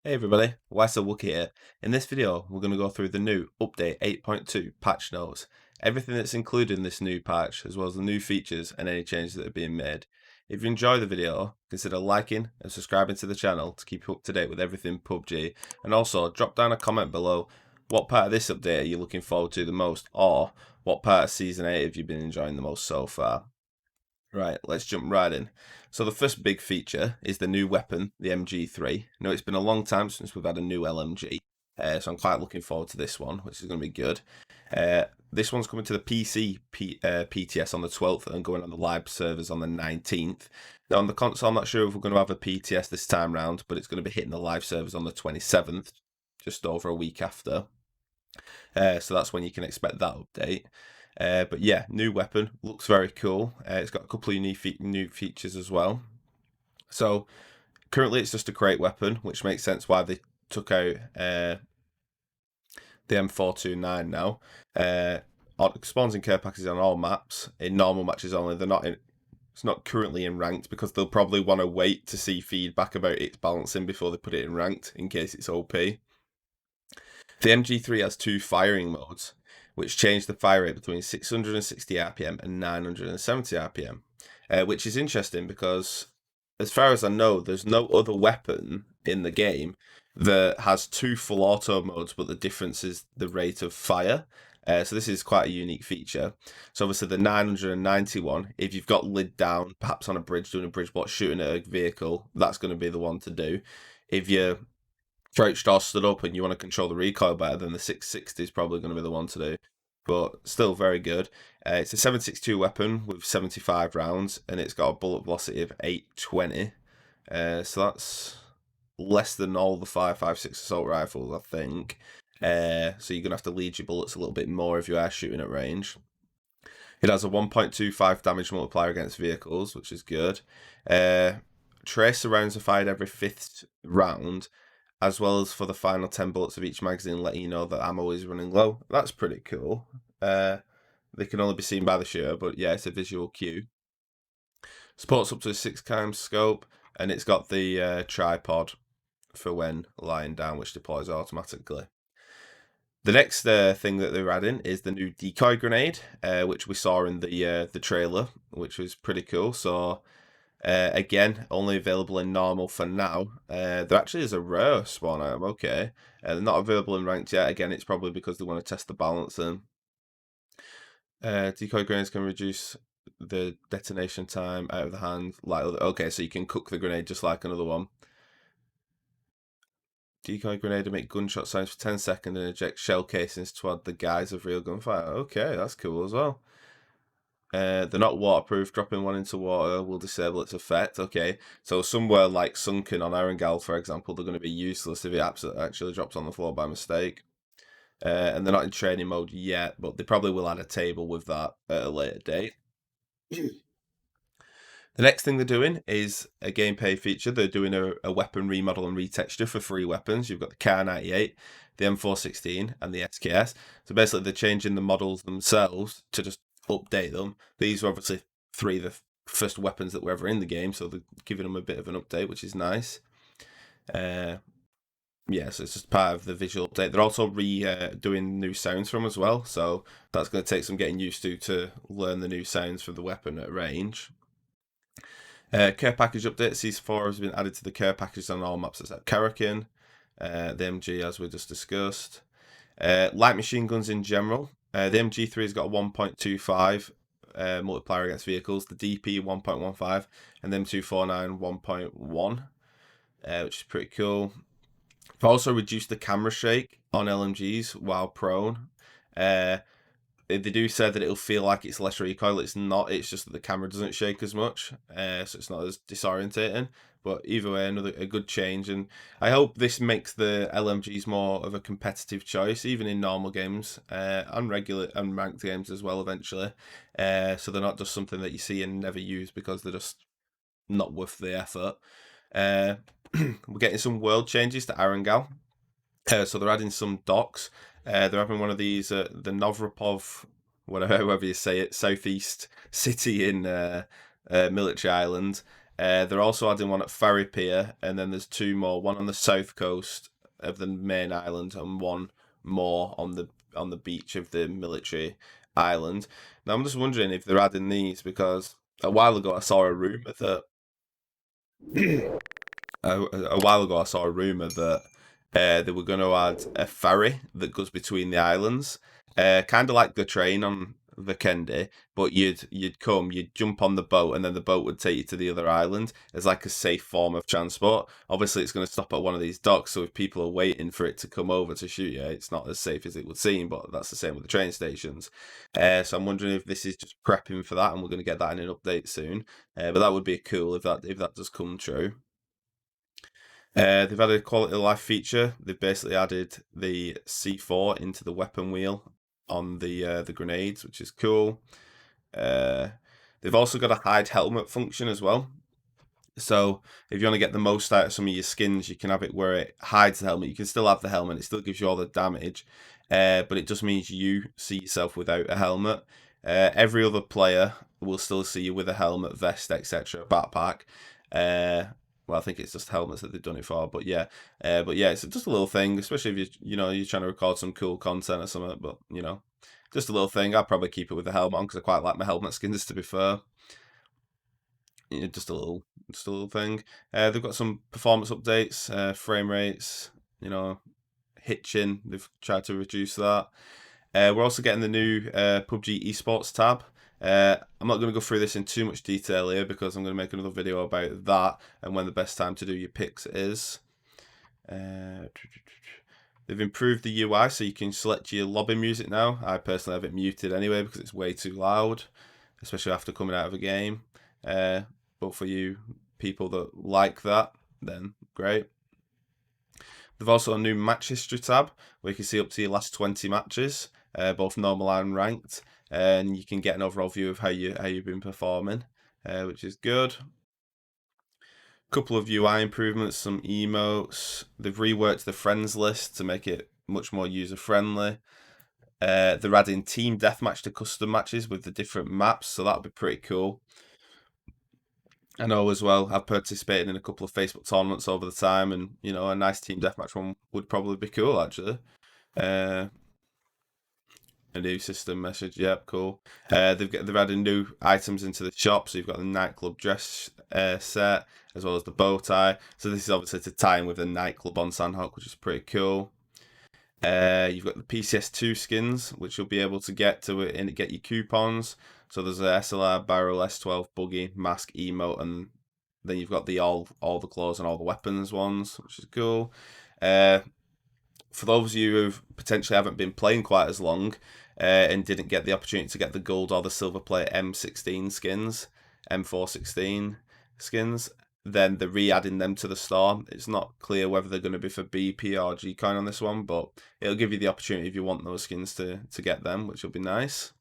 Hey everybody, So Wookie here. In this video, we're going to go through the new Update 8.2 patch notes, everything that's included in this new patch, as well as the new features and any changes that are being made. If you enjoy the video, consider liking and subscribing to the channel to keep you up to date with everything PUBG, and also drop down a comment below what part of this update are you looking forward to the most, or what part of Season 8 have you been enjoying the most so far. Right, let's jump right in. So the first big feature is the new weapon, the MG3. Now, it's been a long time since we've had a new LMG, so I'm quite looking forward to this one, which is going to be good. This one's coming to the PC PTS on the 12th and going on the live servers on the 19th. Now, on the console, I'm not sure if we're going to have a PTS this time round, but it's going to be hitting the live servers on the 27th, just over a week after. So that's when you can expect that update. But yeah, new weapon, looks very cool. It's got a couple of new features as well. So currently it's just a crate weapon, which makes sense why they took out the M429 now. Spawns in care packages on all maps, in normal matches only. It's not currently in ranked because they'll probably want to wait to see feedback about its balancing before they put it in ranked in case it's OP. The MG3 has two firing modes, which change the fire rate between 660 RPM and 970 RPM, which is interesting because, as far as I know, there's no other weapon in the game that has two full auto modes, but the difference is the rate of fire. So this is quite a unique feature. So obviously the 991, if you've got lid down, perhaps on a bridge doing a bridge bot shooting at a vehicle, that's going to be the one to do. If you're crouched or stood up and you want to control the recoil better, then the 660 is probably going to be the one to do. But still very good. It's a 7.62 weapon with 75 rounds, and it's got a bullet velocity of 820. So that's less than all the 5.56 assault rifles, I think. So you're going to have to lead your bullets a little bit more if you are shooting at range. It has a 1.25 damage multiplier against vehicles, which is good. Tracer rounds are fired every 5th round, as well as for the final 10 bullets of each magazine, letting you know that ammo is running low. That's pretty cool. They can only be seen by the shooter, but yeah, it's a visual cue. Supports up to a 6x scope, and it's got the tripod for when lying down, which deploys automatically. The next thing that they're adding is the new Decoy grenade, which we saw in the trailer, which was pretty cool. So again, only available in normal for now. There actually is a rare spawn item, okay. They're not available in ranked yet. Again, it's probably because they want to test the balance. Decoy grenades can reduce the detonation time out of the hand. Okay, so you can cook the grenade just like another one. Decoy grenade to make gunshot sounds for 10 seconds and eject shell casings to add the guise of real gunfire. Okay, that's cool as well. They're not waterproof. Dropping one into water will disable its effect. Okay, so somewhere like sunken on Erangel, for example, they're going to be useless if it actually drops on the floor by mistake. And they're not in training mode yet, but they probably will add a table with that at a later date. The next thing they're doing is a gameplay feature. They're doing a weapon remodel and retexture for 3 weapons. You've got the Kar98, the M416, and the SKS. So basically, they're changing the models themselves to just update them. These are obviously 3 of the first weapons that were ever in the game, so they're giving them a bit of an update, which is nice. Yeah, so it's just part of the visual update. They're also doing new sounds from as well, so that's going to take some getting used to learn the new sounds for the weapon at range. Care package update. C4 has been added to the care package on all maps except Karakin. The MG, as we just discussed. Light machine guns in general. The MG3 has got a 1.25 multiplier against vehicles. The DP 1.15 and the M249 1.1, which is pretty cool. I've also reduced the camera shake on LMGs while prone. They do say that it'll feel like it's less recoil. It's not. It's just that the camera doesn't shake as much, so it's not as disorientating. But either way, a good change, and I hope this makes the LMGs more of a competitive choice, even in normal games, and regular and ranked games as well. Eventually, so they're not just something that you see and never use because they're just not worth the effort. We're getting some world changes to Erangel. So they're adding some docks. They're having one of these, the Novropov, however you say it, southeast city in Military Island. They're also adding one at Ferry Pier, and then there's 2 more, one on the south coast of the main island and one more on the beach of the military island. Now I'm just wondering if they're adding these because a while ago I saw a rumor that a while ago I saw a rumor that they were going to add a ferry that goes between the islands, kind of like the train on Vikendi, but you'd jump on the boat, and then the boat would take you to the other island as like a safe form of transport. Obviously, it's going to stop at one of these docks, so if people are waiting for it to come over to shoot you, it's not as safe as it would seem. But that's the same with the train stations. So I'm wondering if this is just prepping for that, and we're going to get that in an update soon. But that would be cool if that does come true. They've added a quality of life feature. They've basically added the C4 into the weapon wheel on the grenades, which is cool. They've also got a hide helmet function as well. So if you want to get the most out of some of your skins, you can have it where it hides the helmet. You can still have the helmet; it still gives you all the damage, but it just means you see yourself without a helmet. Every other player will still see you with a helmet, vest, etc., backpack. Well, I think it's just helmets that they've done it for, but yeah, it's just a little thing, especially if you're trying to record some cool content or something. But just a little thing. I'd probably keep it with the helmet on because I quite like my helmet skins, to be fair. Just a little thing. They've got some performance updates, frame rates, hitching. They've tried to reduce that. We're also getting the new PUBG Esports Tab. I'm not going to go through this in too much detail here because I'm going to make another video about that and when the best time to do your picks is. They've improved the UI so you can select your lobby music now. I personally have it muted anyway because it's way too loud, especially after coming out of a game. But for you people that like that, then great. They've also a new match history tab where you can see up to your last 20 matches, both normal and ranked, and you can get an overall view of how you've been performing, which is good. Couple of UI improvements, some emotes. They've reworked the friends list to make it much more user friendly. They're adding team deathmatch to custom matches with the different maps, so that'll be pretty cool. I know as well, I've participated in a couple of Facebook tournaments over the time, and a nice team deathmatch one would probably be cool actually. A new system message, yep, cool. They've added new items into the shop, so you've got the nightclub dress set as well as the bow tie. So this is obviously to tie in with the nightclub on Sandhawk, which is pretty cool. You've got the PCS2 skins, which you'll be able to get to it and get your coupons. So there's a SLR, barrel, S12, buggy, mask, emote, and then you've got the all the claws and all the weapons ones, which is cool. For those of you who potentially haven't been playing quite as long and didn't get the opportunity to get the gold or the silver plate M16 skins, M416 skins, then they're re-adding them to the store. It's not clear whether they're going to be for BP or G-Coin on this one, but it'll give you the opportunity if you want those skins to get them, which will be nice.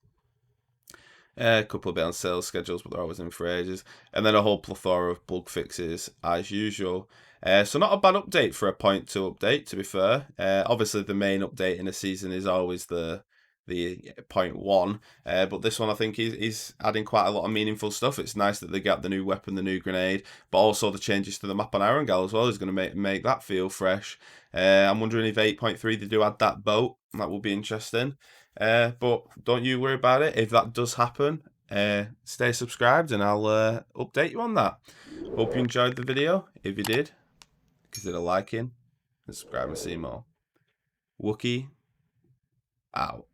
A couple of bit on sales schedules, but they're always in for ages. And then a whole plethora of bug fixes as usual. So not a bad update for a 0.2 update, to be fair. Obviously, the main update in a season is always the 0.1, but this one I think is adding quite a lot of meaningful stuff. It's nice that they got the new weapon, the new grenade, but also the changes to the map on Erangel as well is going to make that feel fresh. I'm wondering if 8.3 they do add that boat. That will be interesting. But don't you worry about it. If that does happen, stay subscribed and I'll update you on that. Hope you enjoyed the video. If you did, consider liking and subscribing to see more. Wookie out.